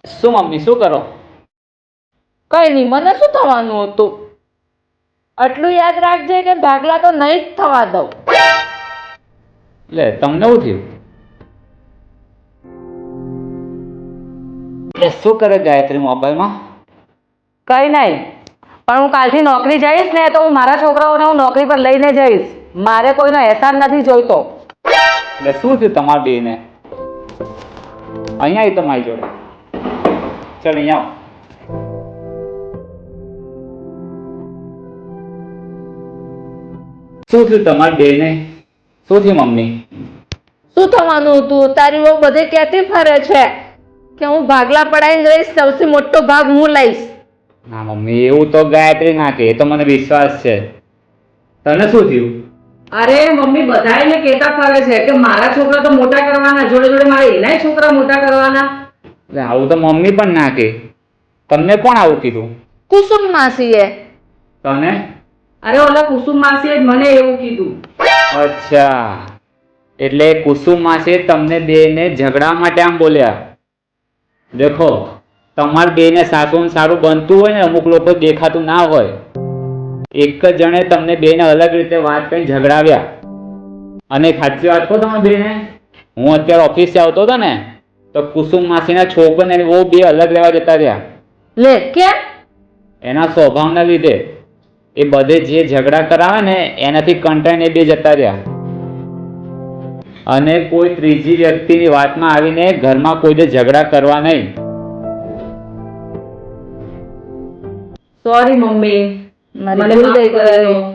શું મમ્મી શું કરો? કઈ નહીં, મને શું થવાનું હતું? આટલું યાદ રાખજે કે ભાગલા તો નહીં જ થવા દઉં. લે તમને શું થયું? એટલે શું કરે ગાયત્રી મોબાઈલમાં? કઈ નહીં, પણ હું કાલથી નોકરી જઈશ ને તો હું મારા છોકરાઓને હું નોકરી પર લઈને જઈશ. મારે કોઈનો અહેસાન નથી જોઈતો. એટલે શું થયું તમારા બેને? અહીંયા આવી તમારી જોડે. ચાલ અહીંયા આવ. શું થયું તમારી બેને? શું થયું મમ્મી? શું થવાનું હતું? તારી બહુ બધે ક્યાંથી ફરે છે કે હું ભાગલા પડાવીને રહીશ, સૌથી મોટો ભાગ હું લઈશ. ના મમ્મી, એવું તો ગાયત્રી ના કહે, એ તો મને વિશ્વાસ છે. તને શું થયું? અરે મમ્મી, બધાને કહેતા ફરે છે કે મારા છોકરા તો મોટા કરવાના, જોડે જોડે મારે એનાય છોકરા મોટા કરવાના. એટલે આવું તો મમ્મી પણ ના કહે. તમને કોણ આવું કીધું? કુસુમ માસીએ. તને? અરે ઓલા કુસુમ માસીએ જ મને એવું કીધું. અચ્છા, એટલે કુસુમ માસી તમને બેને ઝઘડા માટે આમ બોલ્યા. દેખો, તમાર બેને સાસુને સારું બનતું હોય ને, અમુક લોકો દેખાતું ના હોય. એક જ જણે તમને બેને અલગ રીતે વાત કરીને ઝઘડાવ્યા. અને સાચી વાત કહો તમારા બેને, હું અત્યારે ઓફિસે આવતો હતો ને તો કુસુમ માસીના છોકરા ને બહુ બે અલગ લેવા જતા રહ્યા. લે કેમ? એના સ્વભાવના લીધે. એ બધે જે ઝઘડા કરાવે ને એનાથી કંટાળીને બે જતા રહ્યા. અને કોઈ ત્રીજી વ્યક્તિની વાતમાં આવીને ઘરમાં કોઈ દે ઝઘડા કરવા નહીં. સોરી મમ્મી, મને ભૂલ થઈ ગઈ.